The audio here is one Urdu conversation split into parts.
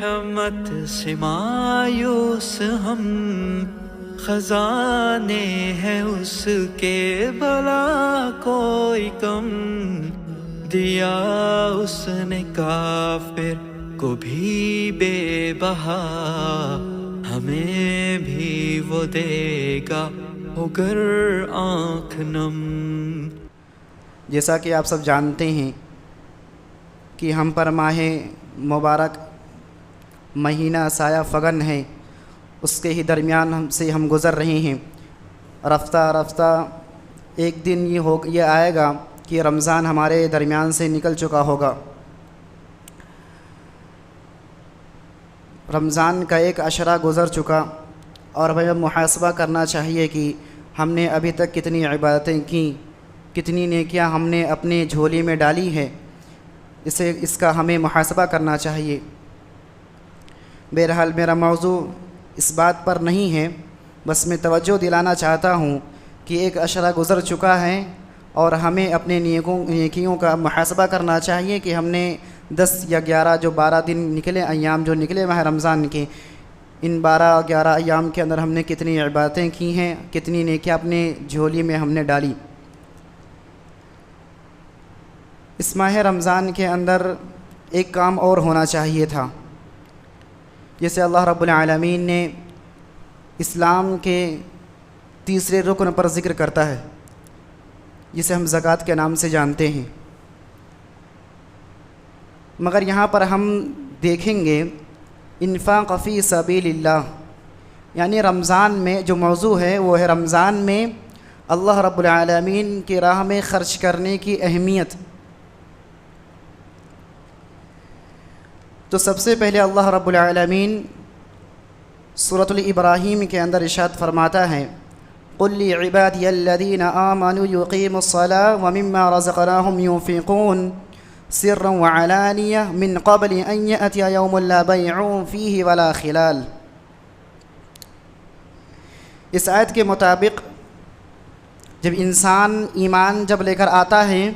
رحمت سے مایوس ہم، خزانے ہیں اس کے بھلا کوئی کم، دیا اس نے کافر کو بھی بے بہا، ہمیں بھی وہ دے گا اگر آنکھ نم۔ جیسا کہ آپ سب جانتے ہیں کہ ہم پر ماہ مبارک مہینہ سایہ فگن ہے، اس کے ہی درمیان سے ہم گزر رہے ہیں۔ رفتہ رفتہ ایک دن یہ آئے گا کہ رمضان ہمارے درمیان سے نکل چکا ہوگا۔ رمضان کا ایک عشرہ گزر چکا اور ہمیں محاسبہ کرنا چاہیے کہ ہم نے ابھی تک کتنی عبادتیں کیں، کتنی نیکیاں ہم نے اپنے جھولی میں ڈالی ہے، اس کا ہمیں محاسبہ کرنا چاہیے۔ بہرحال میرا موضوع اس بات پر نہیں ہے، بس میں توجہ دلانا چاہتا ہوں کہ ایک عشرہ گزر چکا ہے اور ہمیں اپنے نیکیوں کا محاسبہ کرنا چاہیے کہ ہم نے 10 یا 11 جو 12 دن نکلے، ایام جو نکلے ماہ رمضان کے، ان 12-11 ایام کے اندر ہم نے کتنی عبادتیں کی ہیں، کتنی نیکیاں اپنے جھولی میں ہم نے ڈالی۔ اس ماہ رمضان کے اندر ایک کام اور ہونا چاہیے تھا، جیسے اللہ رب العالمین نے اسلام کے تیسرے رکن پر ذکر کرتا ہے، جسے ہم زکوٰۃ کے نام سے جانتے ہیں، مگر یہاں پر ہم دیکھیں گے انفاق فی سبیل اللہ، یعنی رمضان میں جو موضوع ہے وہ ہے رمضان میں اللہ رب العالمین کی راہ میں خرچ کرنے کی اہمیت۔ تو سب سے پہلے اللہ رب العالمین سورۃ الابراہیم کے اندر ارشاد فرماتا ہے قل لعبادی الذین آمنوا یقیموا الصلاة ومما رزقناهم ينفقون سرا وعلانیہ من قبل ان یأتی یوم لا بیع فیہ ولا خلال۔ اس آیت کے مطابق جب انسان ایمان لے کر آتا ہے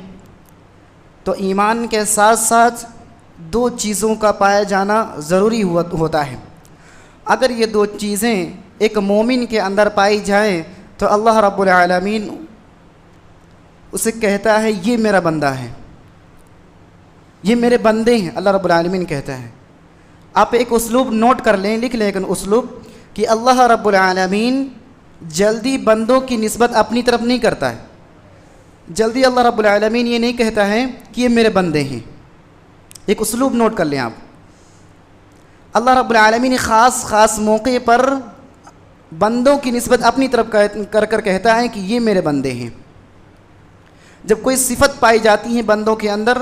تو ایمان کے ساتھ ساتھ 2 چیزوں کا پایا جانا ضروری ہوتا ہے۔ اگر یہ 2 چیزیں ایک مومن کے اندر پائی جائیں تو اللہ رب العالمین اسے کہتا ہے یہ میرا بندہ ہے، یہ میرے بندے ہیں، اللہ رب العالمین کہتا ہے۔ آپ ایک اسلوب نوٹ کر لیں، لکھ لیں ایک اسلوب کہ اللہ رب العالمین جلدی بندوں کی نسبت اپنی طرف نہیں کرتا ہے۔ جلدی اللہ رب العالمین یہ نہیں کہتا ہے کہ یہ میرے بندے ہیں۔ ایک اسلوب نوٹ کر لیں آپ، اللہ رب العالمین خاص موقع پر بندوں کی نسبت اپنی طرف کر کہتا ہے کہ یہ میرے بندے ہیں۔ جب کوئی صفت پائی جاتی ہے بندوں کے اندر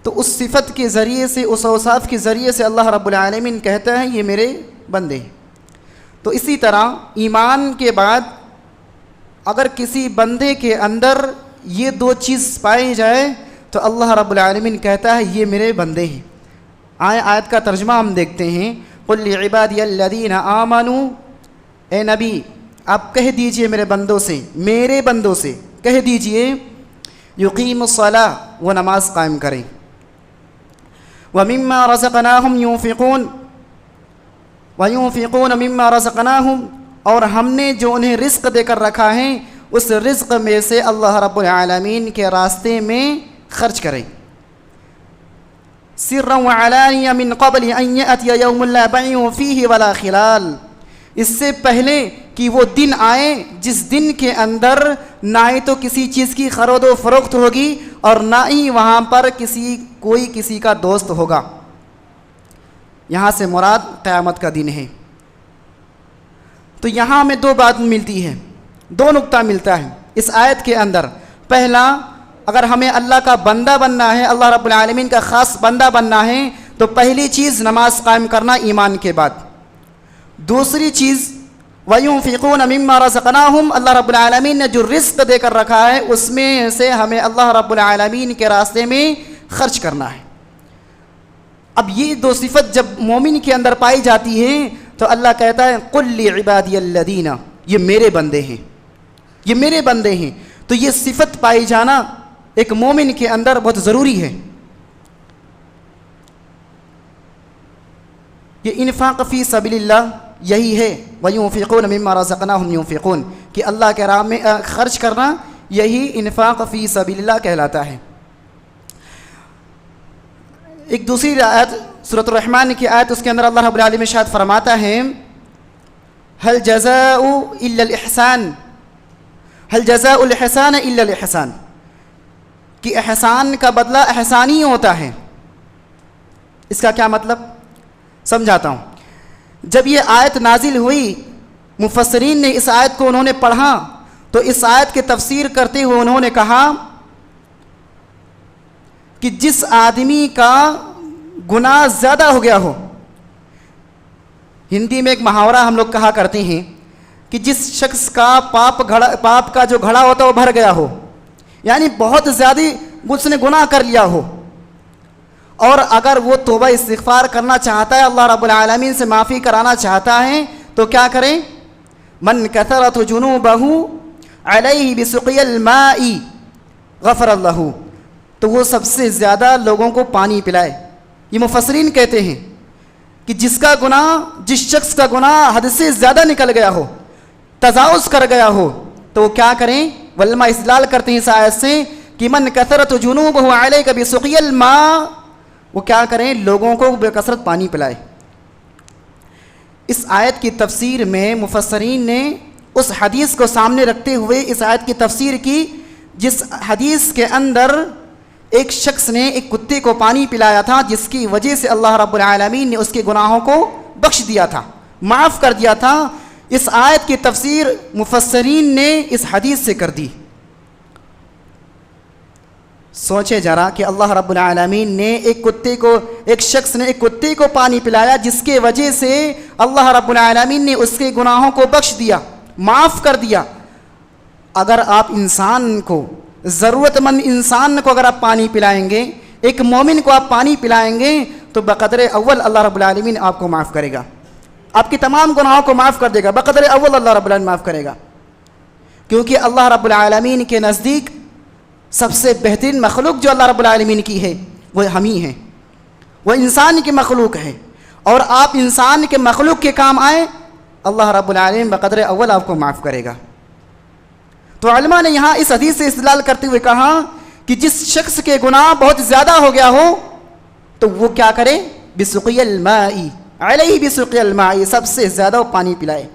تو اس صفت کے ذریعے سے، اس اوصاف کے ذریعے سے اللہ رب العالمین کہتا ہے یہ میرے بندے ہیں۔ تو اسی طرح ایمان کے بعد اگر کسی بندے کے اندر یہ 2 چیز پائی جائے تو اللہ رب العالمین کہتا ہے یہ میرے بندے ہیں۔ آیت کا ترجمہ ہم دیکھتے ہیں قل لعبادی الذین آمنوا، اے نبی آپ کہہ دیجئے میرے بندوں سے کہہ دیجئے یقیم الصلاۃ، وہ نماز قائم کریں، ومما رزقناہم ينفقون وينفقون مما رزقناہم، اور ہم نے جو انہیں رزق دے کر رکھا ہے اس رزق میں سے اللہ رب العالمین کے راستے میں خرچ کریں، سرا وعلانیہ من قبل ان یأتی یوم لا بیع فیہ ولا خلال، اس سے پہلے کہ وہ دن آئے جس دن کے اندر نہ ہی تو کسی چیز کی خرید و فروخت ہوگی اور نہ ہی وہاں پر کوئی کسی کا دوست ہوگا۔ یہاں سے مراد قیامت کا دن ہے۔ تو یہاں ہمیں 2 بات ملتی ہے، 2 نقطہ ملتا ہے اس آیت کے اندر۔ پہلا، اگر ہمیں اللہ کا بندہ بننا ہے، اللہ رب العالمین کا خاص بندہ بننا ہے تو پہلی چیز نماز قائم کرنا ایمان کے بعد۔ دوسری چیز وَيُنْفِقُونَ مِمَّا رَزَقْنَاهُمْ، اللہ رب العالمین نے جو رزق دے کر رکھا ہے اس میں سے ہمیں اللہ رب العالمین کے راستے میں خرچ کرنا ہے۔ اب یہ 2 صفت جب مومن کے اندر پائی جاتی ہے تو اللہ کہتا ہے قُلْ لِعِبَادِيَ الَّذِينَ، یہ میرے بندے ہیں، یہ میرے بندے ہیں۔ تو یہ صفت پائی جانا ایک مومن کے اندر بہت ضروری ہے۔ کہ انفاق فی سبیل اللہ یہی ہے، وَيُنْفِقُونَ مِمَّا رَزَقْنَاهُمْ يُنْفِقُونَ، کہ اللہ کے راہ میں خرچ کرنا یہی انفاق فی سبیل اللہ کہلاتا ہے۔ ایک دوسری آیت سورۃ الرحمن کی آیت، اس کے اندر اللہ رب العالمین ارشاد فرماتا ہے هل جزاء الا الاحسان، هل جزاء الاحسان الا الاحسان، کہ احسان کا بدلہ احسان ہی ہوتا ہے۔ اس کا کیا مطلب سمجھاتا ہوں۔ جب یہ آیت نازل ہوئی، مفسرین نے اس آیت کو انہوں نے پڑھا تو اس آیت کی تفسیر کرتے ہوئے انہوں نے کہا کہ جس آدمی کا گناہ زیادہ ہو گیا ہو، ہندی میں ایک محاورہ ہم لوگ کہا کرتے ہیں کہ جس شخص کا پاپ کا جو گھڑا ہوتا ہے وہ بھر گیا ہو، یعنی بہت زیادہ اس نے گناہ کر لیا ہو، اور اگر وہ توبہ استغفار کرنا چاہتا ہے، اللہ رب العالمین سے معافی کرانا چاہتا ہے، تو کیا کریں؟ من کثرت جنوبہ علیہ بسقی الماء غفر اللہ، تو وہ سب سے زیادہ لوگوں کو پانی پلائے۔ یہ مفسرین کہتے ہیں کہ جس شخص کا گناہ حد سے زیادہ نکل گیا ہو، تجاوز کر گیا ہو، تو وہ کیا کریں؟ علماء استدلال کرتے ہیں اس آیت سے کہ من کثرت جنوبہ علیہ بسقی الماء، وہ کیا کریں؟ لوگوں کو بے کثرت پانی پلائے۔ اس آیت کی تفسیر میں مفسرین نے اس حدیث کو سامنے رکھتے ہوئے اس آیت کی تفسیر کی، جس حدیث کے اندر ایک شخص نے ایک کتے کو پانی پلایا تھا، جس کی وجہ سے اللہ رب العالمین نے اس کے گناہوں کو بخش دیا تھا، معاف کر دیا تھا۔ اس آیت کی تفسیر مفسرین نے اس حدیث سے کر دی۔ سوچے ذرا کہ اللہ رب العالمین نے ایک شخص نے ایک کتے کو پانی پلایا، جس کے وجہ سے اللہ رب العالمین نے اس کے گناہوں کو بخش دیا، معاف کر دیا۔ اگر آپ ضرورت مند انسان کو اگر آپ پانی پلائیں گے، ایک مومن کو آپ پانی پلائیں گے، تو بقدر اول اللہ رب العالمین آپ کو معاف کرے گا، آپ کی تمام گناہوں کو معاف کر دے گا، بقدر اول اللہ رب العالمین معاف کرے گا، کیونکہ اللہ رب العالمین کے نزدیک سب سے بہترین مخلوق جو اللہ رب العالمین کی ہے وہ ہم ہی ہیں، وہ انسان کی مخلوق ہے، اور آپ انسان کے مخلوق کے کام آئیں، اللہ رب العالمین بقدر اول آپ کو معاف کرے گا۔ تو علماء نے یہاں اس حدیث سے استدلال کرتے ہوئے کہا کہ جس شخص کے گناہ بہت زیادہ ہو گیا ہو تو وہ کیا کرے؟ بسقی الماء علیہ بسقی الماء، سب سے زیادہ وہ پانی پلائے۔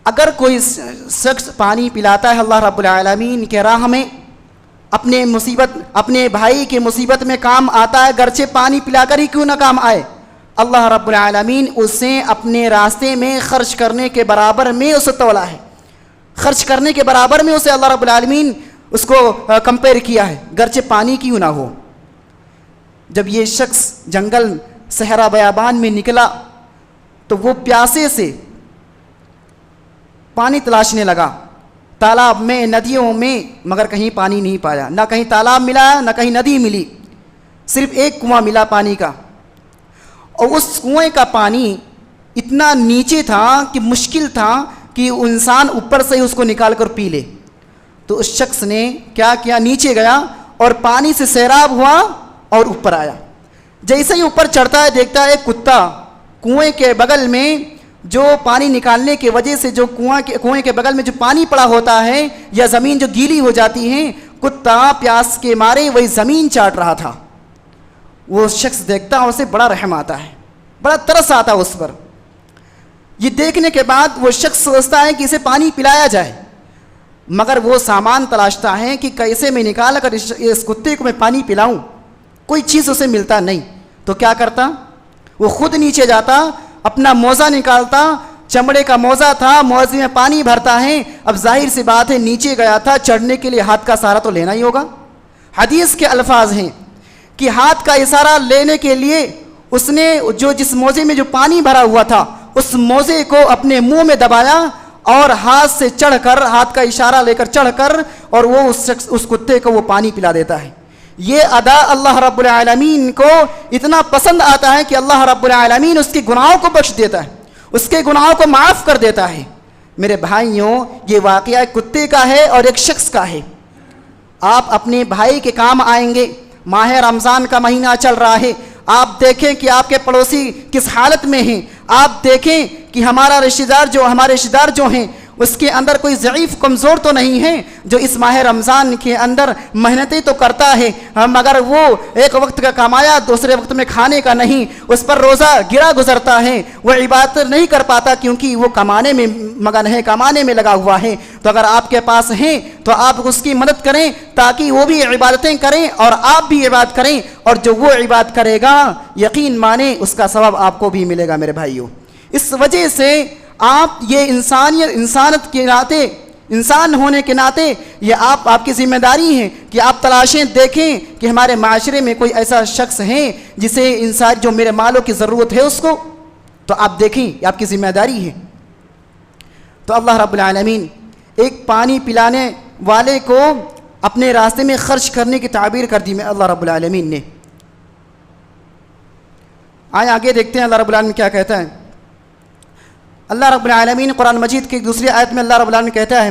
اگر کوئی شخص پانی پلاتا ہے اللہ رب العالمین کے راہ میں، اپنے بھائی کی مصیبت میں کام آتا ہے، گرچہ پانی پلا کر ہی کیوں نہ کام آئے، اللہ رب العالمین اسے اپنے راستے میں خرچ کرنے کے برابر میں اسے تولا ہے، خرچ کرنے کے برابر میں اسے اللہ رب العالمین اس کو کمپیئر کیا ہے، گرچہ پانی کیوں نہ ہو۔ جب یہ شخص جنگل صحرا بیابان میں نکلا تو وہ پیاسے سے پانی تلاشنے لگا، تالاب میں، ندیوں میں، مگر کہیں پانی نہیں پایا، نہ کہیں تالاب ملا نہ کہیں ندی ملی، صرف ایک کنواں ملا پانی کا، اور اس کنویں کا پانی اتنا نیچے تھا کہ مشکل تھا کہ انسان اوپر سے ہی اس کو نکال کر پی لے۔ تو اس شخص نے کیا کیا؟ نیچے گیا اور پانی سے سیراب ہوا اور اوپر آیا۔ جیسے ہی اوپر چڑھتا ہے دیکھتا ہے ایک کتا کنویں کے بغل میں جو پانی نکالنے کی وجہ سے جو کنویں کے بغل میں جو پانی پڑا ہوتا ہے یا زمین جو گیلی ہو جاتی ہے، کتا پیاس کے مارے وہی زمین چاٹ رہا تھا۔ وہ شخص دیکھتا ہے، اسے بڑا رحم آتا ہے، بڑا ترس آتا ہے اس پر۔ یہ دیکھنے کے بعد وہ شخص سوچتا ہے کہ اسے پانی پلایا جائے، مگر وہ سامان تلاشتا ہے کہ کیسے میں نکال کر اس کتے کو میں پانی پلاؤں، کوئی چیز اسے ملتا نہیں۔ تو کیا کرتا؟ وہ خود نیچے جاتا، اپنا موزہ نکالتا، چمڑے کا موزہ تھا، موزے میں پانی بھرتا ہے۔ اب ظاہر سی بات ہے نیچے گیا تھا، چڑھنے کے لیے ہاتھ کا سہارا تو لینا ہی ہوگا۔ حدیث کے الفاظ ہیں کہ ہاتھ کا اشارہ لینے کے لیے اس نے جس موزے میں جو پانی بھرا ہوا تھا اس موزے کو اپنے منہ میں دبایا اور ہاتھ سے چڑھ کر، ہاتھ کا اشارہ لے کر چڑھ کر، اور وہ اس کتے کو وہ پانی پلا دیتا ہے۔ یہ ادا اللہ رب العالمین کو اتنا پسند آتا ہے کہ اللہ رب العالمین اس کے گناہوں کو بخش دیتا ہے، اس کے گناہوں کو معاف کر دیتا ہے۔ میرے بھائیوں، یہ واقعہ ایک کتے کا ہے اور ایک شخص کا ہے۔ آپ اپنے بھائی کے کام آئیں گے، ماہ رمضان کا مہینہ چل رہا ہے، آپ دیکھیں کہ آپ کے پڑوسی کس حالت میں ہیں، آپ دیکھیں کہ ہمارے رشتہ دار جو ہیں اس کے اندر کوئی ضعیف کمزور تو نہیں ہے جو اس ماہ رمضان کے اندر محنتیں تو کرتا ہے، مگر وہ ایک وقت کا کمایا دوسرے وقت میں کھانے کا نہیں، اس پر روزہ گرا گزرتا ہے، وہ عبادت نہیں کر پاتا کیونکہ وہ کمانے میں مگن ہے، کمانے میں لگا ہوا ہے۔ تو اگر آپ کے پاس ہیں تو آپ اس کی مدد کریں تاکہ وہ بھی عبادتیں کریں اور آپ بھی عبادت کریں، اور جو وہ عبادت کرے گا یقین مانیں اس کا ثواب آپ کو بھی ملے گا میرے بھائیوں۔ اس وجہ سے آپ یہ انسانت کے ناطے، انسان ہونے کے ناطے یہ آپ کی ذمہ داری ہے کہ آپ تلاشیں، دیکھیں کہ ہمارے معاشرے میں کوئی ایسا شخص ہے جسے انسان جو میرے مالوں کی ضرورت ہے اس کو، تو آپ دیکھیں یہ آپ کی ذمہ داری ہے۔ تو اللہ رب العالمین ایک پانی پلانے والے کو اپنے راستے میں خرچ کرنے کی تعبیر کر دی میں اللہ رب العالمین نے۔ آئے آگے دیکھتے ہیں اللہ رب العالمین کیا کہتا ہے۔ اللہ رب العالمین قرآن مجید کی دوسری آیت میں اللہ رب العالمین کہتا ہے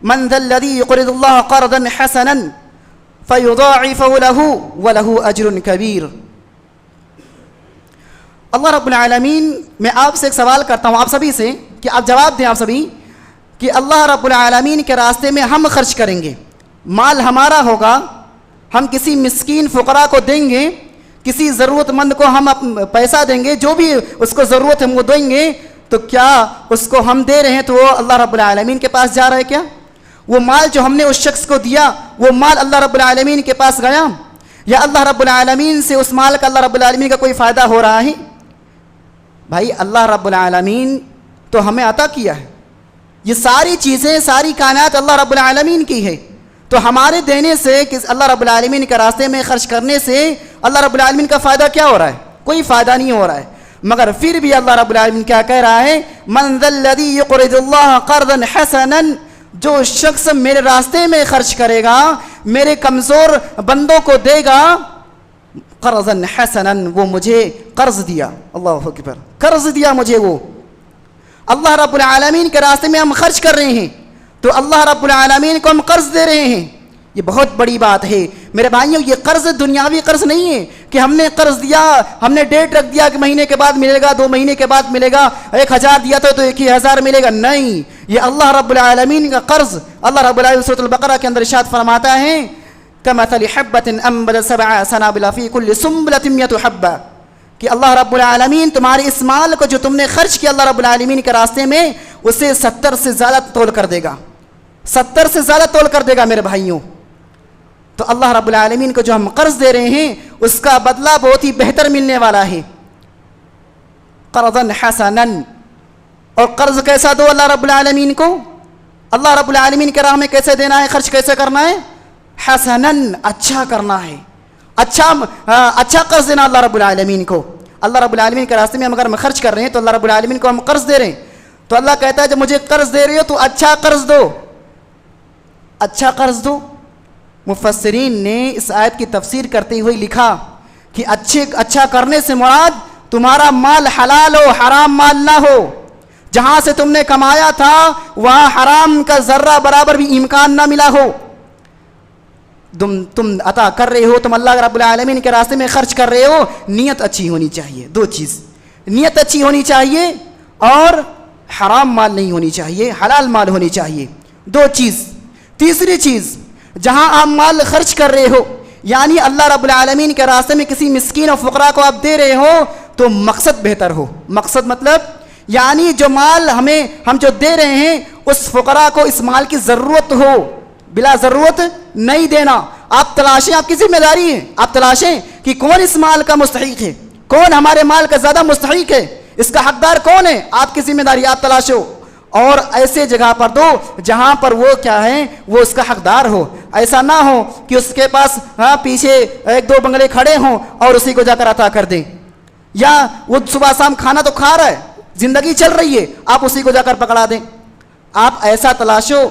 من ذا الذی یقرض اللہ قرضا حسنا فیضاعفہ لہ ولہ اجر کبیر۔ اللہ رب العالمین، میں آپ سے ایک سوال کرتا ہوں آپ سبھی سے کہ آپ جواب دیں، آپ سبھی، کہ اللہ رب العالمین کے راستے میں ہم خرچ کریں گے، مال ہمارا ہوگا، ہم کسی مسکین فقراء کو دیں گے، کسی ضرورت مند کو ہم پیسہ دیں گے، جو بھی اس کو ضرورت ہے وہ دیں گے، تو کیا اس کو ہم دے رہے ہیں تو وہ اللہ رب العالمین کے پاس جا رہا ہے کیا؟ وہ مال جو ہم نے اس شخص کو دیا وہ مال اللہ رب العالمین کے پاس گیا، یا اللہ رب العالمین سے اس مال کا اللہ رب العالمین کا کوئی فائدہ ہو رہا ہے؟ بھائی اللہ رب العالمین تو ہمیں عطا کیا ہے، یہ ساری چیزیں، ساری کائنات اللہ رب العالمین کی ہے، تو ہمارے دینے سے اللہ رب العالمین کے راستے میں خرچ کرنے سے اللہ رب العالمین کا فائدہ کیا ہو رہا ہے؟ کوئی فائدہ نہیں ہو رہا ہے۔ مگر پھر بھی اللہ رب العالمین کیا کہہ رہا ہے؟ من ذا الذی یقرض اللہ قرضا حسنا، جو شخص میرے راستے میں خرچ کرے گا، میرے کمزور بندوں کو دے گا، قرضا حسنا، وہ مجھے قرض دیا، اللہ اکبر، قرض دیا مجھے وہ۔ اللہ رب العالمین کے راستے میں ہم خرچ کر رہے ہیں تو اللہ رب العالمین کو ہم قرض دے رہے ہیں، یہ بہت بڑی بات ہے میرے بھائیوں۔ یہ قرض دنیاوی قرض نہیں ہے کہ ہم نے قرض دیا، ہم نے ڈیٹ رکھ دیا کہ مہینے کے بعد ملے گا، 2 مہینے کے بعد ملے گا، 1000 دیا تو 1000 ملے گا، نہیں، یہ اللہ رب العالمین کا قرض۔ اللہ رب العالمین سورۃ البقرہ کے اندر ارشاد فرماتا ہے کمثل حبۃ انبتت 7 سنابل فی کل سنبلۃ 100 حبۃ، کہ اللہ رب العالمین تمہارے اس مال کو جو تم نے خرچ کیا اللہ رب العالمین کے راستے میں، اسے 70 سے زیادہ تول کر دے گا، 70 سے زیادہ تول کر دے گا میرے بھائیوں۔ تو اللہ رب العالمین کو جو ہم قرض دے رہے ہیں اس کا بدلہ بہت ہی بہتر ملنے والا ہے، قرضا حسنا۔ اور قرض کیسا دو اللہ رب العالمین کو؟ اللہ رب العالمین کے راہ میں کیسے دینا ہے، خرچ کیسے کرنا ہے؟ حسنا، اچھا کرنا ہے، اچھا قرض دینا اللہ رب العالمین کو۔ اللہ رب العالمین کے راستے میں اگر ہم خرچ کر رہے ہیں تو اللہ رب العالمین کو ہم قرض دے رہے ہیں، تو اللہ کہتا ہے جب مجھے قرض دے رہے ہو تو اچھا قرض دو، اچھا قرض دو۔ مفسرین نے اس آیت کی تفسیر کرتے ہوئے لکھا کہ اچھا کرنے سے مراد تمہارا مال حلال ہو، حرام مال نہ ہو، جہاں سے تم نے کمایا تھا وہاں حرام کا ذرہ برابر بھی امکان نہ ملا ہو، تم عطا کر رہے ہو، تم اللہ رب العالمین کے راستے میں خرچ کر رہے ہو، نیت اچھی ہونی چاہیے، 2 چیز، نیت اچھی ہونی چاہیے اور حرام مال نہیں ہونی چاہیے، حلال مال ہونی چاہیے، 2 چیز۔ تیسری چیز، جہاں آپ مال خرچ کر رہے ہو یعنی اللہ رب العالمین کے راستے میں کسی مسکین اور فقراء کو آپ دے رہے ہو تو مقصد بہتر ہو، مقصد مطلب یعنی جو مال ہم جو دے رہے ہیں اس فقراء کو اس مال کی ضرورت ہو، بلا ضرورت نہیں دینا۔ آپ تلاشیں، آپ کی ذمہ داری ہے، آپ تلاشیں کہ کون اس مال کا مستحق ہے، کون ہمارے مال کا زیادہ مستحق ہے، اس کا حقدار کون ہے، آپ کی ذمہ داری، آپ تلاشو، اور ایسے جگہ پر دو جہاں پر وہ کیا ہے، وہ اس کا حقدار ہو۔ ایسا نہ ہو کہ اس کے پاس پیچھے 1-2 بنگلے کھڑے ہوں اور اسی کو جا کر عطا کر دیں، یا وہ صبح شام کھانا تو کھا رہا ہے، زندگی چل رہی ہے، آپ اسی کو جا کر پکڑا دیں۔ آپ ایسا تلاشو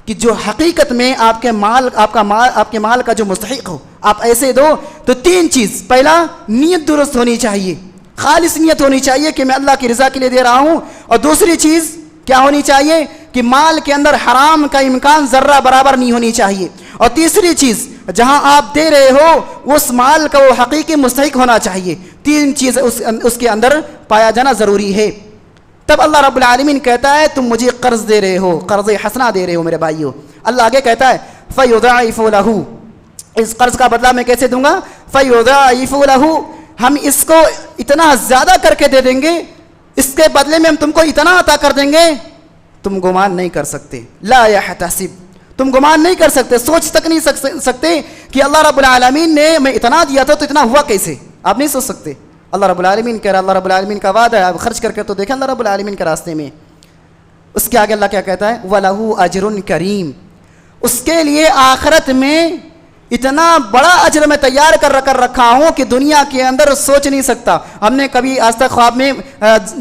کہ جو حقیقت میں آپ کے مال کا جو مستحق ہو، آپ ایسے دو۔ تو 3 چیز، پہلا نیت درست ہونی چاہیے، خالص نیت ہونی چاہیے کہ میں اللہ کی رضا کے لیے دے رہا ہوں، اور دوسری چیز کیا ہونی چاہیے کہ مال کے اندر حرام کا امکان ذرہ برابر نہیں ہونی چاہیے، اور تیسری چیز جہاں آپ دے رہے ہو اس مال کا وہ حقیقی مستحق ہونا چاہیے. 3 چیز اس کے اندر پایا جانا ضروری ہے. تب اللہ رب العالمین کہتا ہے تم مجھے قرض دے رہے ہو, قرض حسنہ دے رہے ہو میرے بھائیو. اللہ آگے کہتا ہے فَيُضَاعِفُ لَهُ, اس قرض کا بدلہ میں کیسے دوں گا؟ فَيُضَاعِفُ لَهُ, ہم اس کو اتنا زیادہ کر کے دے دیں گے, اس کے بدلے میں ہم تم کو اتنا عطا کر دیں گے تم گمان نہیں کر سکتے. لا يحتسب, تم گمان نہیں کر سکتے, سوچ تک نہیں سکتے کہ اللہ رب العالمین نے میں اتنا دیا تھا تو اتنا ہوا کیسے. آپ نہیں سوچ سکتے. اللہ رب العالمین کہہ رہا, اللہ رب العالمین کا وعدہ ہے, آپ خرچ کر کے تو دیکھیں اللہ رب العالمین کے راستے میں. اس کے آگے اللہ کیا کہتا ہے؟ وَلَهُ أَجْرٌ كَرِيمٌ, اس کے لیے آخرت میں اتنا بڑا اجر میں تیار کر رکھا ہوں کہ دنیا کے اندر سوچ نہیں سکتا. ہم نے کبھی آج تک خواب میں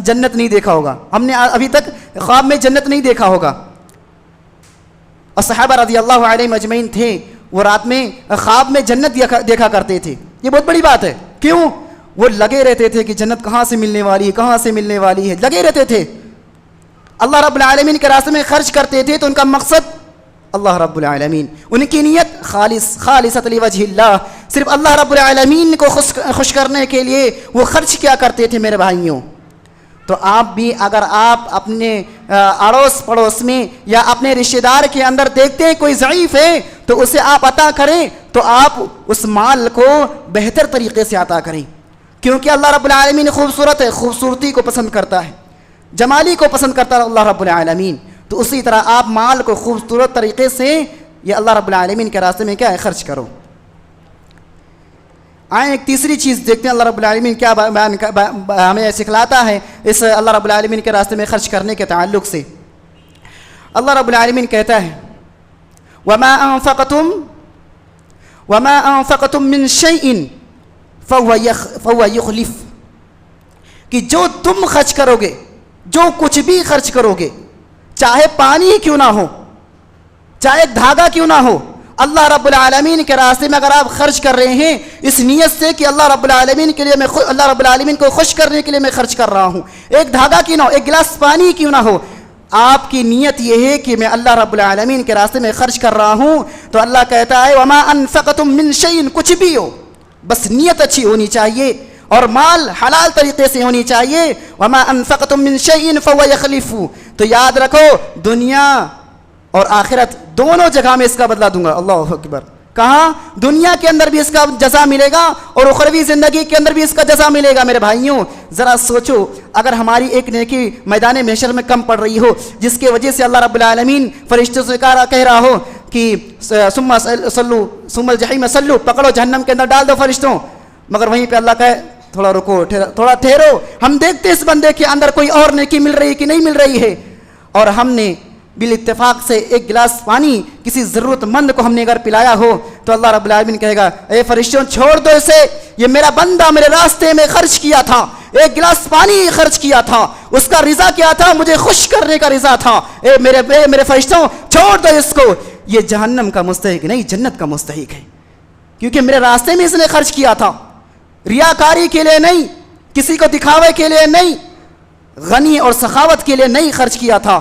جنت نہیں دیکھا ہوگا, ہم نے ابھی تک خواب میں جنت نہیں دیکھا ہوگا. اور صحابہ رضی اللہ علیہم اجمعین تھے, وہ رات میں خواب میں جنت دیکھا کرتے تھے. یہ بہت بڑی بات ہے. کیوں؟ وہ لگے رہتے تھے کہ جنت کہاں سے ملنے والی ہے, کہاں سے ملنے والی ہے, لگے رہتے تھے. اللہ رب العالمین کے راستے میں خرچ کرتے تھے تو ان کا مقصد اللہ رب العالمین, ان کی نیت خالصۃ لوجہ اللہ, صرف اللہ رب العالمین کو خوش کرنے کے لیے وہ خرچ کیا کرتے تھے میرے بھائیوں. تو آپ بھی اگر آپ اپنے اڑوس پڑوس میں یا اپنے رشتہ دار کے اندر دیکھتے ہیں کوئی ضعیف ہے تو اسے آپ عطا کریں, تو آپ اس مال کو بہتر طریقے سے عطا کریں, کیونکہ اللہ رب العالمین خوبصورت ہے, خوبصورتی کو پسند کرتا ہے, جمالی کو پسند کرتا ہے اللہ رب العالمین. تو اسی طرح آپ مال کو خوبصورت طریقے سے یہ اللہ رب العالمین کے راستے میں کیا ہے خرچ کرو. آئیں ایک تیسری چیز دیکھتے ہیں اللہ رب العالمین کیا ہمیں سکھلاتا ہے اس اللہ رب العالمین کے راستے میں خرچ کرنے کے تعلق سے. اللہ رب العالمین کہتا ہے وَمَا أَنفَقْتُم مِّن شَيْءٍ فَهُوَ يُخْلِفُ, کہ جو تم خرچ کرو گے, جو کچھ بھی خرچ کرو گے, چاہے پانی کیوں نہ ہو, چاہے دھاگا کیوں نہ ہو, اللہ رب العالمین کے راستے میں اگر آپ خرچ کر رہے ہیں اس نیت سے کہ اللہ رب العالمین کے لیے میں اللہ رب العالمین کو خوش کرنے کے لیے میں خرچ کر رہا ہوں, ایک دھاگا کیوں نہ ہو, ایک گلاس پانی کیوں نہ ہو, آپ کی نیت یہ ہے کہ میں اللہ رب العالمین کے راستے میں خرچ کر رہا ہوں, تو اللہ کہتا ہے وَمَا أَنفَقْتُم مِّن شَيْءٍ, کچھ بھی ہو بس نیت اچھی ہونی چاہیے اور مال حلال طریقے سے ہونی چاہیے. وَمَا أَنفَقْتُم مِّن شَيْءٍ فَهُوَ يُخْلِفُ, تو یاد رکھو دنیا اور آخرت دونوں جگہ میں اس کا بدلہ دوں گا. اللہ اکبر. کہاں؟ دنیا کے اندر بھی اس کا جزا ملے گا اور اخروی زندگی کے اندر بھی اس کا جزا ملے گا. میرے بھائیوں ذرا سوچو, اگر ہماری ایک نیکی میدان محشر میں کم پڑ رہی ہو جس کی وجہ سے اللہ رب العالمین فرشتوں سے کہہ رہا ہو کہ ثم الجحیم صلو, پکڑو جہنم کے اندر ڈال دو فرشتوں, مگر وہیں پہ اللہ کہے تھوڑا رکو, تھوڑا ٹھہرو, ہم دیکھتے اس بندے کے اندر کوئی اور نیکی مل رہی کہ نہیں مل رہی ہے, اور ہم نے بالاتفاق سے ایک گلاس پانی کسی ضرورت مند کو ہم نے اگر پلایا ہو تو اللہ رب العالمین کہے گا اے فرشتوں چھوڑ دو اسے, یہ میرا بندہ میرے راستے میں خرچ کیا تھا, ایک گلاس پانی خرچ کیا تھا, اس کا رضا کیا تھا, مجھے خوش کرنے کا رضا تھا, اے میرے فرشتوں چھوڑ دو اس کو, یہ جہنم کا مستحق نہیں جنت کا مستحق ہے, کیونکہ میرے راستے میں اس نے خرچ کیا تھا, ریاکاری کے لیے نہیں, کسی کو دکھاوے کے لیے نہیں, غنی اور سخاوت کے لیے نہیں خرچ کیا تھا,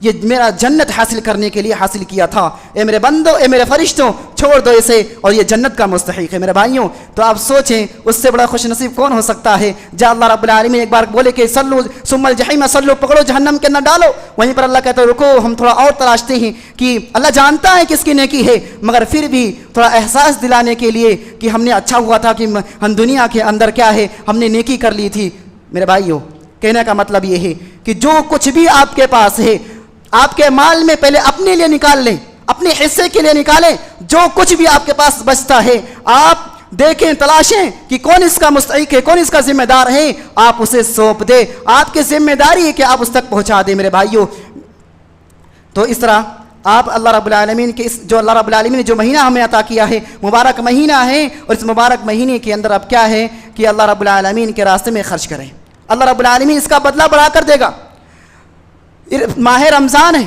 یہ میرا جنت حاصل کرنے کے لیے حاصل کیا تھا. اے میرے بندوں, اے میرے فرشتوں چھوڑ دو اسے, اور یہ جنت کا مستحق ہے. میرے بھائیوں تو آپ سوچیں اس سے بڑا خوش نصیب کون ہو سکتا ہے جہاں اللہ رب العالمین ایک بار بولے کہ سلو ثم الجحیم صلو, پکڑو جہنم کے اندر ڈالو, وہیں پر اللہ کہتا ہے رکو ہم تھوڑا اور تلاشتے ہیں, کہ اللہ جانتا ہے کس کی نیکی ہے, مگر پھر بھی تھوڑا احساس دلانے کے لیے کہ ہم نے اچھا ہوا تھا کہ ہم دنیا کے اندر کیا ہے ہم نے نیکی کر لی تھی. میرے بھائیوں کہنے کا مطلب یہ ہے کہ جو کچھ بھی آپ کے پاس ہے آپ کے مال میں پہلے اپنے لیے نکال لیں, اپنے حصے کے لیے نکالیں, جو کچھ بھی آپ کے پاس بچتا ہے آپ دیکھیں تلاشیں کہ کون اس کا مستحق ہے, کون اس کا ذمہ دار ہے, آپ اسے سونپ دیں, آپ کی ذمہ داری ہے کہ آپ اس تک پہنچا دیں. میرے بھائیوں تو اس طرح آپ اللہ رب العالمین کے جو اللہ رب العالمین نے جو مہینہ ہمیں عطا کیا ہے مبارک مہینہ ہے, اور اس مبارک مہینے کے اندر اب کیا ہے کہ اللہ رب العالمین کے راستے میں خرچ کریں. اللہ رب العالمین اس کا بدلہ بڑھا کر دے گا. ماہ رمضان ہے,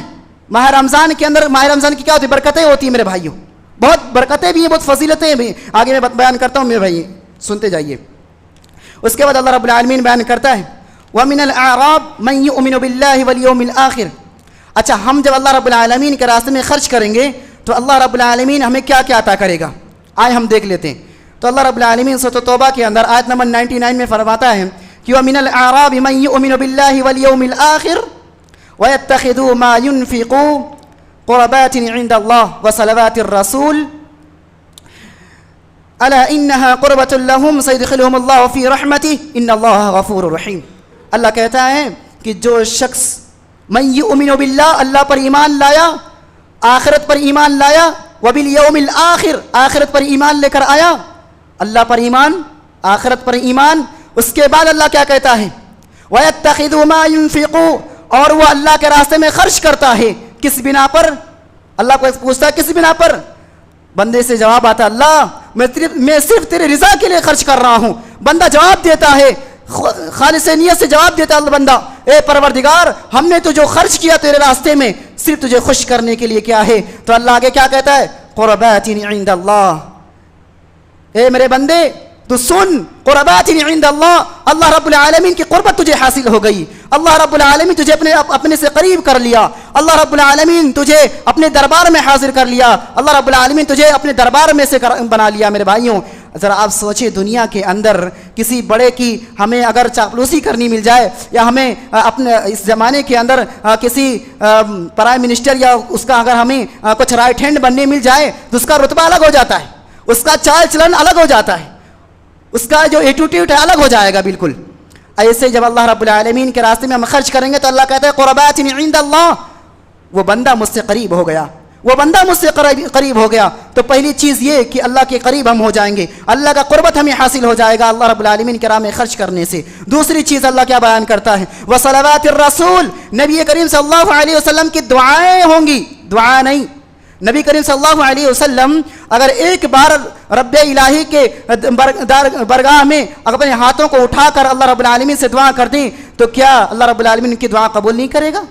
ماہ رمضان کے اندر ماہ رمضان کی کیا ہوتی ہے, برکتیں ہوتی ہیں میرے بھائیوں, بہت برکتیں بھی ہیں, بہت فضیلتیں بھی. آگے میں بیان کرتا ہوں میرے بھائی, سنتے جائیے. اس کے بعد اللہ رب العالمین بیان کرتا ہے وَمِنَ الْأَعْرَابِ مَن يُؤْمِنُ بِاللَّهِ وَالْيَوْمِ الْآخِرِ. اچھا, ہم جب اللہ رب العالمین کے راستے میں خرچ کریں گے تو اللہ رب العالمین ہمیں کیا کیا عطا کرے گا؟ آئے ہم دیکھ لیتے ہیں. تو اللہ رب العالمین سورۃ توبہ کے اندر آیت نمبر 99 میں فرماتا ہے کہ وَمِنَ الْأَعْرَابِ مَن يُؤْمِنُ بِاللَّهِ وَالْيَوْمِ الْآخِرِ وَيَتَّخِذُ مَا يُنْفِقُ قُرَبَاتٍ عِنْدَ اللَّهِ وَصَلَوَاتِ الرَّسُولِ أَلَا إِنَّهَا قُرْبَةٌ لَهُمْ سَيُدْخِلُهُمُ اللَّهُ فِي رَحْمَتِهِ إِنَّ اللَّهَ غَفُورٌ رَحِيمٌ. اللہ کہتا ہے کہ جو شخص من یؤمن باللہ اللہ پر ایمان لایا, آخرت پر ایمان لایا, وبالیوم الآخر آخرت پر ایمان لے کر آیا, اللہ پر ایمان آخرت پر ایمان, اس کے بعد اللہ کیا کہتا ہے وَيَتَّخِذُ مَا يُنْفِقُ اور وہ اللہ کے راستے میں خرچ کرتا ہے. کس بنا پر؟ اللہ کو پوچھتا ہے کس بنا پر؟ بندے سے جواب آتا اللہ میں صرف تیرے رضا کے لیے خرچ کر رہا ہوں. بندہ جواب دیتا ہے خالص نیت سے جواب دیتا ہے بندہ, اے پروردگار ہم نے تو جو خرچ کیا تیرے راستے میں صرف تجھے خوش کرنے کے لیے کیا ہے. تو اللہ آگے کیا کہتا ہے قربات عند اللہ, اے میرے بندے تو سن قربات عند اللہ, اللہ رب العالمین کی قربت تجھے حاصل ہو گئی, اللہ رب العالمین تجھے اپنے سے قریب کر لیا, اللہ رب العالمین تجھے اپنے دربار میں حاضر کر لیا, اللہ رب العالمین تجھے اپنے دربار میں سے بنا لیا. میرے بھائیوں ذرا آپ سوچیں دنیا کے اندر کسی بڑے کی ہمیں اگر چاپلوسی کرنی مل جائے یا ہمیں اپنے اس زمانے کے اندر کسی پرائم منسٹر یا اس کا اگر ہمیں کچھ رائٹ ہینڈ بننے مل جائے تو اس کا رتبہ الگ ہو جاتا ہے, اس کا چال چلن الگ ہو جاتا ہے, اس کا جو ایٹیٹیوڈ ہے الگ ہو جائے گا بالکل. ایسے جب اللہ رب العالمین کے راستے میں ہم خرچ کریں گے تو اللہ کہتا ہے قربات عند اللہ, وہ بندہ مجھ سے قریب ہو گیا, وہ بندہ مجھ سے قریب ہو گیا. تو پہلی چیز یہ کہ اللہ کے قریب ہم ہو جائیں گے, اللہ کا قربت ہمیں حاصل ہو جائے گا اللہ رب العالمین کے راہ میں خرچ کرنے سے. دوسری چیز اللہ کیا بیان کرتا ہے وصلوات الرسول, نبی کریم صلی اللہ علیہ وسلم کی دعائیں ہوں گی, دعا نہیں. نبی کریم صلی اللہ علیہ وسلم اگر ایک بار رب الہی کے برگاہ میں اپنے ہاتھوں کو اٹھا کر اللہ رب العالمین سے دعا کر دیں تو کیا اللہ رب العالمین کی دعا قبول نہیں کرے گا؟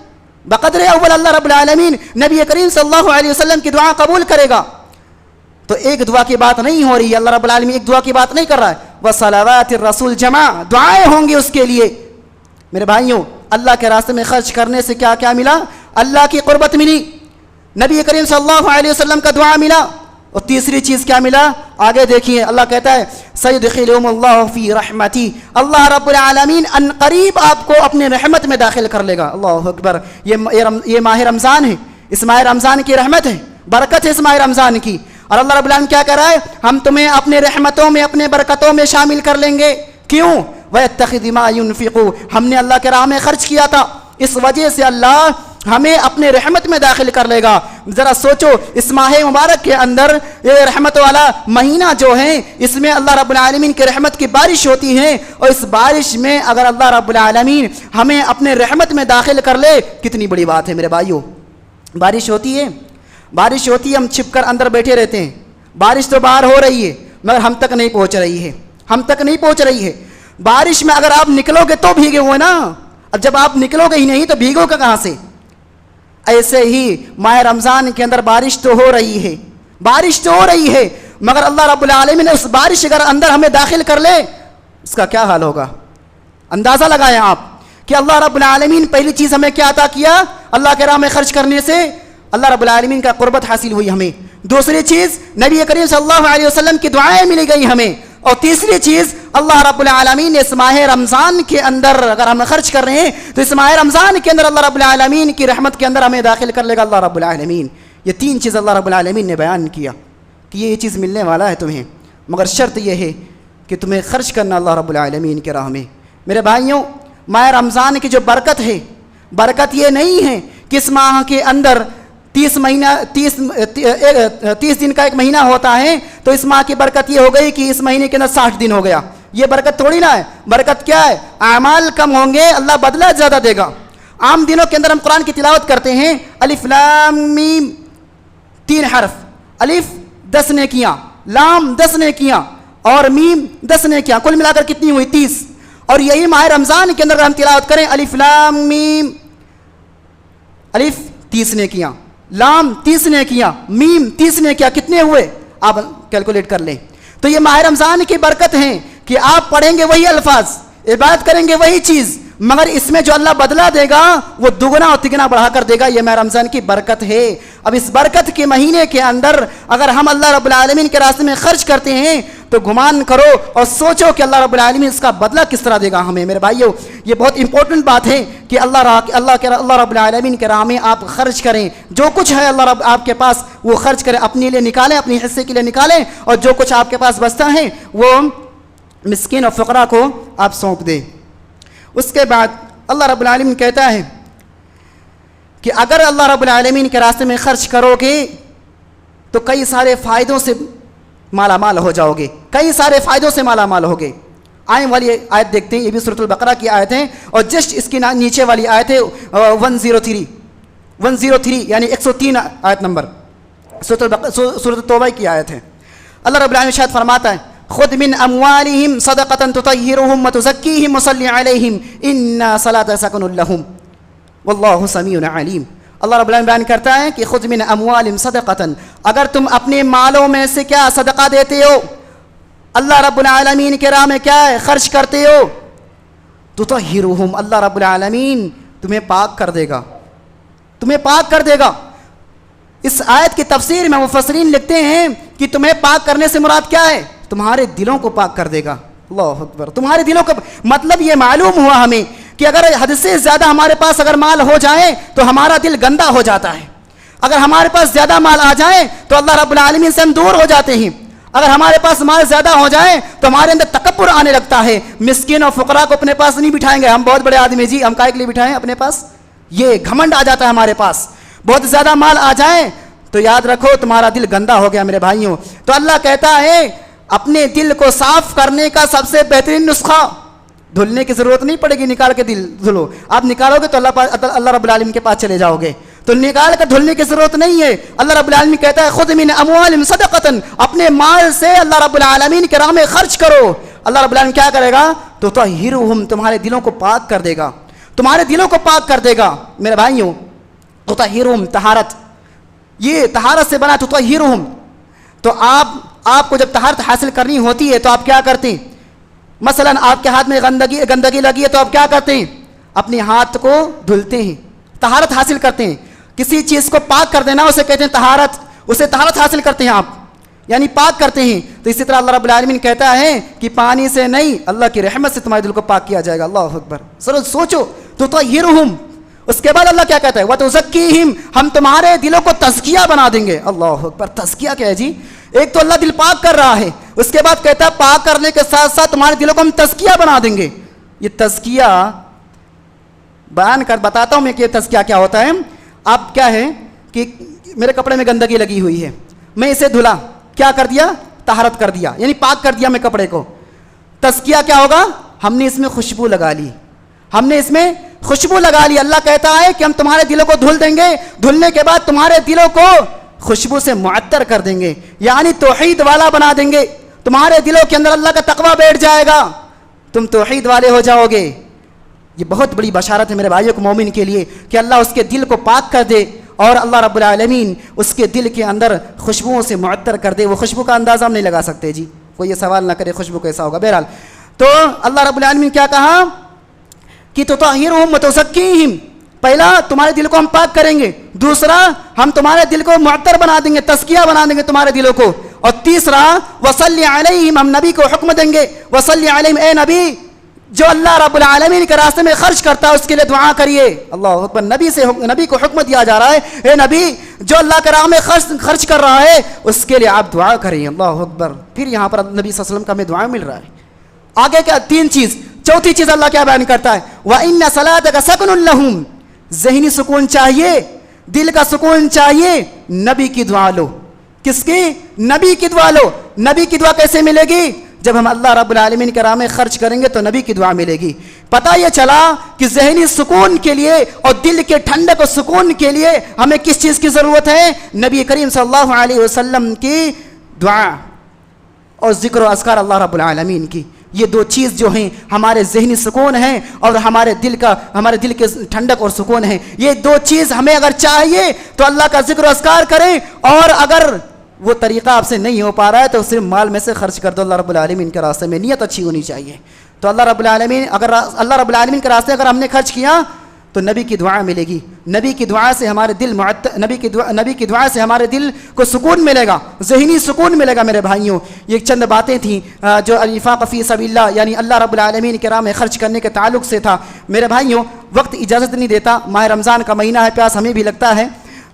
بقدر اول اللہ رب العالمین نبی کریم صلی اللہ علیہ وسلم کی دعا قبول کرے گا. تو ایک دعا کی بات نہیں ہو رہی ہے, اللہ رب العالمین ایک دعا کی بات نہیں کر رہا ہے. وصلوات الرسول جمع دعائیں ہوں گی اس کے لیے. میرے بھائیوں اللہ کے راستے میں خرچ کرنے سے کیا کیا ملا؟ اللہ کی قربت ملی, نبی کریم صلی اللہ علیہ وسلم کا دعا ملا, اور تیسری چیز کیا ملا آگے دیکھیے. اللہ کہتا ہے سیدخلہم اللہ فی رحمتی, اللہ رب العالمین ان قریب آپ کو اپنے رحمت میں داخل کر لے گا. اللہ اکبر. یہ ماہ رمضان ہے, اس ماہ رمضان کی رحمت ہے, برکت ہے اس ماہ رمضان کی. اور اللہ رب العالمین کیا کہہ رہا ہے ہم تمہیں اپنے رحمتوں میں اپنے برکتوں میں شامل کر لیں گے. کیوں؟ وَيَتَّخِذِ مَا يُنْفِقُ, ہم نے اللہ کے راہ میں خرچ کیا تھا, اس وجہ سے اللہ ہمیں اپنے رحمت میں داخل کر لے گا. ذرا سوچو اس ماہ مبارک کے اندر یہ رحمت والا مہینہ جو ہے اس میں اللہ رب العالمین کی رحمت کی بارش ہوتی ہے, اور اس بارش میں اگر اللہ رب العالمین ہمیں اپنے رحمت میں داخل کر لے کتنی بڑی بات ہے میرے بھائیوں. بارش ہوتی ہے ہم چھپ کر اندر بیٹھے رہتے ہیں, بارش تو باہر ہو رہی ہے مگر ہم تک نہیں پہنچ رہی ہے. بارش میں اگر آپ نکلو گے تو بھیگے ہوئے نا, اب جب آپ نکلو گے ہی نہیں تو بھیگو گے کہاں سے؟ ایسے ہی ماہ رمضان کے اندر بارش تو ہو رہی ہے مگر اللہ رب العالمین نے اس بارش اگر اندر ہمیں داخل کر لے اس کا کیا حال ہوگا؟ اندازہ لگائیں آپ کہ اللہ رب العالمین پہلی چیز ہمیں کیا عطا کیا, اللہ کے راہ میں خرچ کرنے سے اللہ رب العالمین کا قربت حاصل ہوئی ہمیں. دوسری چیز نبی کریم صلی اللہ علیہ وسلم کی دعائیں ملی گئی ہمیں. اور تیسری چیز اللہ رب العالمین نے اس ماہ رمضان کے اندر اگر ہم خرچ کر رہے ہیں تو اس ماہ رمضان کے اندر اللہ رب العالمین کی رحمت کے اندر ہمیں داخل کر لے گا اللہ رب العالمین. یہ تین چیز اللہ رب العالمین نے بیان کیا کہ یہ چیز ملنے والا ہے تمہیں, مگر شرط یہ ہے کہ تمہیں خرچ کرنا اللہ رب العالمین کے راہ میں. میرے بھائیوں ماہ رمضان کی جو برکت ہے, برکت یہ نہیں ہے کہ اس ماہ کے اندر 30 دن کا ایک مہینہ ہوتا ہے تو اس ماہ کی برکت یہ ہو گئی کہ اس مہینے کے اندر 60 دن ہو گیا. یہ برکت تھوڑی نا ہے. برکت کیا ہے؟ اعمال کم ہوں گے اللہ بدلہ زیادہ دے گا. عام دنوں کے اندر ہم قرآن کی تلاوت کرتے ہیں, الف لام میم 3 حرف, الف 10 نیکیاں, لام 10 نیکیاں اور میم 10 نیکیاں, کل ملا کر کتنی ہوئی 30. اور یہی ماہ رمضان کے اندر ہم تلاوت کریں الف لام میم, الف 30 نیکیاں, لام 30 نیکیاں, میم 30 نیکیاں, کتنے ہوئے آپ کیلکولیٹ کر لیں. تو یہ ماہ رمضان کی برکت ہے کہ آپ پڑھیں گے وہی الفاظ, عبادت کریں گے وہی چیز, مگر اس میں جو اللہ بدلہ دے گا وہ دگنا اور تگنا بڑھا کر دے گا. یہ ماہ رمضان کی برکت ہے. اب اس برکت کے مہینے کے اندر اگر ہم اللہ رب العالمین کے راستے میں خرچ کرتے ہیں تو گمان کرو اور سوچو کہ اللہ رب العالمین اس کا بدلہ کس طرح دے گا ہمیں. میرے بھائیو یہ بہت امپورٹنٹ بات ہے کہ اللہ رب العالمین کے راہ میں آپ خرچ کریں. جو کچھ ہے اللہ رب آپ کے پاس وہ خرچ کریں, اپنے لیے نکالیں, اپنے حصے کے لیے نکالیں, اور جو کچھ آپ کے پاس بچتا ہے وہ مسکین اور فقراء کو آپ سونپ دیں. اس کے بعد اللہ رب العالمین کہتا ہے کہ اگر اللہ رب العالمین کے راستے میں خرچ کرو گے تو کئی سارے فائدوں سے مالا مال ہو جاؤ گے, کئی سارے فائدوں سے مالا مال ہوگے. آئیں والی آیت دیکھتے ہیں, یہ بھی سورۃ البقرہ کی آیت ہے, اور جسٹ اس کی نیچے والی آیت ہے 103 یعنی 103 آیت نمبر سورۃ توبہ کی آیت ہے. اللہ رب العالمین ارشاد فرماتا ہے خذ من اموالهم صدقة تطهرهم وتزكيهم وصل عليهم ان صلاتك سكن لهم والله سمیع علیم. اللہ رب العالمین بیان کرتا ہے کہ خذ من اموالهم صدقة, اگر تم اپنے مالوں میں سے کیا صدقہ دیتے ہو, اللہ رب العالمین کے راہ میں کیا ہے خرچ کرتے ہو, تطهرهم, اللہ رب العالمین تمہیں پاک کر دے گا, تمہیں پاک کر دے گا. اس آیت کی تفسیر میں مفسرین لکھتے ہیں کہ تمہیں پاک کرنے سے مراد کیا ہے, تمہارے دلوں کو پاک کر دے گا. اللہ اکبر. تمہارے دلوں کو, مطلب یہ معلوم ہوا ہمیں کہ اگر حد سے زیادہ ہمارے پاس اگر مال ہو جائے تو ہمارا دل گندا ہو جاتا ہے. اگر ہمارے پاس زیادہ مال آ جائے تو اللہ رب العالمین سے ہم دور ہو جاتے ہیں. اگر ہمارے پاس مال زیادہ ہو جائے تو ہمارے اندر تکبر آنے لگتا ہے. مسکین اور فقراء کو اپنے پاس نہیں بٹھائیں گے, ہم بہت بڑے آدمی جی, ہم کائے کے لیے بٹھائیں اپنے پاس, یہ گھمنڈ آ جاتا ہے ہمارے پاس. بہت زیادہ مال آ جائے تو یاد رکھو تمہارا دل گندا ہو گیا میرے بھائیوں. تو اللہ کہتا ہے اپنے دل کو صاف کرنے کا سب سے بہترین نسخہ, دھلنے کی ضرورت نہیں پڑے گی, نکال کے دل دھلو. آپ نکالو گے تو اللہ رب العالمین کے پاس چلے جاؤ گے, تو نکال کر دھلنے کی ضرورت نہیں ہے. اللہ رب العالمین کہتا ہے خذ من اموالهم صدقة, اپنے مال سے اللہ رب العالمین کے راہ میں خرچ کرو. اللہ رب العالمین کیا کرے گا, تطہرهم, تمہارے دلوں کو پاک کر دے گا, تمہارے دلوں کو پاک کر دے گا. میرے بھائیوں تطہرهم طہارت, یہ طہارت سے بنا تطہرهم. تو آپ کو جب طہارت حاصل کرنی ہوتی ہے تو آپ کیا کرتے ہیں, مثلا آپ کے ہاتھ میں گندگی لگی ہے تو آپ کیا کرتے ہیں, اپنے ہاتھ کو دھلتے ہیں, طہارت حاصل کرتے ہیں. کسی چیز کو پاک کر دینا اسے کہتے ہیں طہارت, اسے طہارت حاصل کرتے ہیں آپ, یعنی پاک کرتے ہیں. تو اسی طرح اللہ رب العالمین کہتا ہے کہ پانی سے نہیں, اللہ کی رحمت سے تمہارے دل کو پاک کیا جائے گا. اللہ اکبر. سوچو تطہرهم. اس کے بعد اللہ کیا کہتا ہے وَتُزَكِّيهِمْ, ہم تمہارے دلوں کو تزکیہ بنا دیں گے. اللہ اکبر. تزکیہ کیا ہے جی, ایک تو اللہ دل پاک کر رہا ہے, اس کے بعد کہتا ہے پاک کرنے کے ساتھ ساتھ تمہارے دلوں کو ہم تزکیہ بنا دیں گے. یہ تزکیہ بیان کر بتاتا ہوں میں کہ تزکیہ کیا ہوتا ہے. آپ کیا ہے کہ میرے کپڑے میں گندگی لگی ہوئی ہے, میں اسے دھلا, کیا کر دیا, طہارت کر دیا, یعنی پاک کر دیا میں کپڑے کو. تزکیہ کیا ہوگا, ہم نے اس میں خوشبو لگا لی, ہم نے اس میں خوشبو لگا لی. اللہ کہتا ہے کہ ہم تمہارے دلوں کو دھل دیں گے, دھلنے کے بعد تمہارے دلوں کو خوشبو سے معطر کر دیں گے, یعنی توحید والا بنا دیں گے. تمہارے دلوں کے اندر اللہ کا تقوی بیٹھ جائے گا, تم توحید والے ہو جاؤ گے. یہ بہت بڑی بشارت ہے میرے بھائیوں کو مومن کے لیے کہ اللہ اس کے دل کو پاک کر دے اور اللہ رب العالمین اس کے دل کے اندر خوشبوؤں سے معطر کر دے. وہ خوشبو کا اندازہ ہم نہیں لگا سکتے جی, کوئی یہ سوال نہ کرے خوشبو کیسا ہوگا. بہرحال تو اللہ رب العالمین کیا کہا کہ تطہرهم وتزکیہم, پہلا تمہارے دل کو ہم پاک کریں گے, دوسرا ہم تمہارے دل کو معطر بنا دیں گے, تزکیہ بنا دیں گے تمہارے دلوں کو, اور تیسرا وصلی علیہم, ہم نبی کو حکم دیں گے وصلی علیہم, اے نبی جو اللہ رب العالمین کے راستے میں خرچ کرتا ہے اس کے لیے دعا کریے. اللہ اکبر. نبی کو حکم دیا جا رہا ہے, اے نبی جو اللہ کے راہ میں خرچ کر رہا ہے اس کے لیے آپ دعا کریں. اللہ اکبر. پھر یہاں پر نبی صلی اللہ علیہ وسلم کا ہمیں دعا مل رہا ہے. آگے کیا, تین چیز. چوتھی چیز اللہ کیا بیان کرتا ہے, وَإِنَّ صَلَاتَكَ سَكْنٌ لَهُمْ, ذہنی سکون چاہیے, دل کا سکون چاہیے, نبی کی دعا لو. کس کی, نبی کی دعا لو. نبی کی دعا کیسے ملے گی, جب ہم اللہ رب العالمین کے راہ میں خرچ کریں گے تو نبی کی دعا ملے گی. پتہ یہ چلا کہ ذہنی سکون کے لیے اور دل کے ٹھنڈک و سکون کے لیے ہمیں کس چیز کی ضرورت ہے, نبی کریم صلی اللہ علیہ وسلم کی دعا اور ذکر و اذکار اللہ رب العالمین کی. یہ دو چیز جو ہیں ہمارے ذہنی سکون ہیں اور ہمارے دل کے ٹھنڈک اور سکون ہیں. یہ دو چیز ہمیں اگر چاہیے تو اللہ کا ذکر و اذکار کریں, اور اگر وہ طریقہ آپ سے نہیں ہو پا رہا ہے تو صرف مال میں سے خرچ کر دو اللہ رب العالمین کے راستے میں. نیت اچھی ہونی چاہیے. تو اللہ رب العالمین اللہ رب العالمین کے راستے اگر ہم نے خرچ کیا تو نبی کی دعا ملے گی. نبی کی دعا سے ہمارے دل نبی کی دعا سے ہمارے دل کو سکون ملے گا, ذہنی سکون ملے گا. میرے بھائیوں, یہ چند باتیں تھیں جو الانفاق فی سبیل اللہ یعنی اللہ رب العالمین کے راہ میں خرچ کرنے کے تعلق سے تھا. میرے بھائیوں, وقت اجازت نہیں دیتا, ماہ رمضان کا مہینہ ہے, پیاس ہمیں بھی لگتا ہے.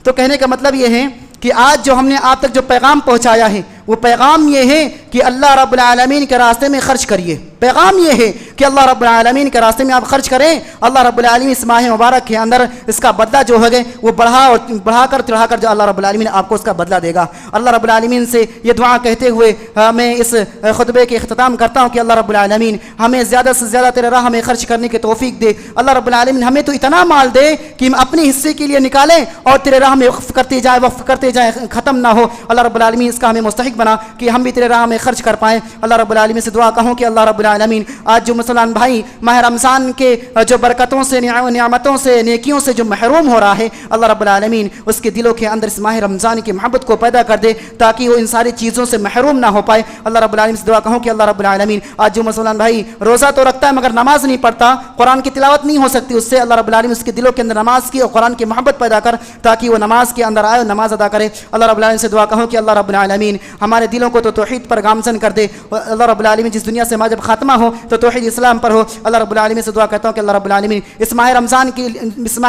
تو کہنے کا مطلب یہ ہے کہ آج جو ہم نے آپ تک جو پیغام پہنچایا ہے وہ پیغام یہ ہے کہ اللہ رب العالمین کے راستے میں خرچ کریے. پیغام یہ ہے کہ اللہ رب العالمین کے راستے میں آپ خرچ کریں. اللہ رب العالمین اس ماہ مبارک کے اندر اس کا بدلہ جو ہے وہ بڑھا کر چڑھا کر جو اللہ رب العالمین آپ کو اس کا بدلہ دے گا. اللہ رب العالمین سے یہ دعا کہتے ہوئے میں اس خطبے کے اختتام کرتا ہوں کہ اللہ رب العالمین ہمیں زیادہ سے زیادہ تیرے راہ میں خرچ کرنے کی توفیق دے. اللہ رب العالمین ہمیں تو اتنا مال دے کہ ہم اپنے حصے کے لیے نکالیں اور تیرے راہ میں وقف کرتے جائیں, ختم نہ ہو. اللہ رب العالمین اس کا ہمیں مستحق بنا کہ ہم بھی تیرے راہ میں خرچ کر پائیں. اللہ رب العالمین سے دعا کہوں کہ اللہ رب العالمین آج جو مسلمان بھائی ماہ رمضان کے جو برکتوں سے, نعمتوں سے, نیکیوں سے جو محروم ہو رہا ہے, اللہ رب العالمین اس کے دلوں کے اندر اس ماہ رمضان کی محبت کو پیدا کر دے تاکہ وہ ان ساری چیزوں سے محروم نہ ہو پائے. اللہ رب العالمین سے دعا کہوں کہ اللہ رب العالمین آج جو مسلمان بھائی روزہ تو رکھتا ہے مگر نماز نہیں پڑھتا, قرآن کی تلاوت نہیں ہو سکتی اس سے, اللہ رب العالمین اس کے دلوں کے اندر نماز کی اور قرآن کی محبت پیدا کر تاکہ وہ نماز کے اندر آئے اور نماز ادا کرے. اللہ رب العالمین سے دعا کہوں کہ اللہ رب العالمین ہمارے دلوں کو تو توحید پر گامزن کر دے. اللہ رب العالمین جس دنیا سے ہمارا جب خاتمہ ہو تو توحید اسلام پر ہو. اللہ رب العالمین سے دعا کرتا ہوں کہ اللہ رب العالمین اس ماہ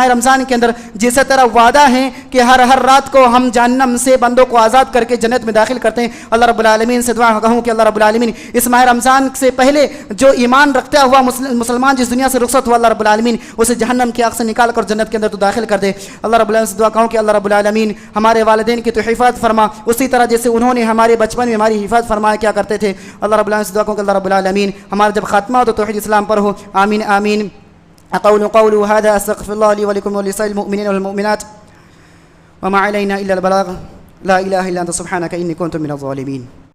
رمضان کے اندر جیسے طرح وعدہ ہے کہ ہر رات کو ہم جہنم سے بندوں کو آزاد کر کے جنت میں داخل کرتے ہیں. اللہ رب العالمین سے دعا کہوں کہ اللہ رب العالمین اس ماہ رمضان سے پہلے جو ایمان رکھتا ہوا مسلمان جس دنیا سے رخصت ہوا, اللہ رب العالمین اسے جہنم کی آگ سے نکال کر جنت کے اندر تو داخل کر دے. اللہ رب العالمین سے دعا کہوں کہ اللہ رب العالمین ہمارے والدین کی تو حفاظت فرما اسی طرح جیسے انہوں نے ہمارے بچپن میں ہماری حفاظت فرمایا کیا کرتے تھے. اللہ رب العالمین سے دعا کہوں کہ اللہ رب العالمین ہمارا جب خاتمہ ہو تو توحید اسلام پر ہو. آمین آمین. اقول قولي هذا استغفر الله لي ولكم ولسائر المؤمنين والمؤمنات وما علينا الا البلاغ. لا اله الا انت سبحانك اني كنت من الظالمين.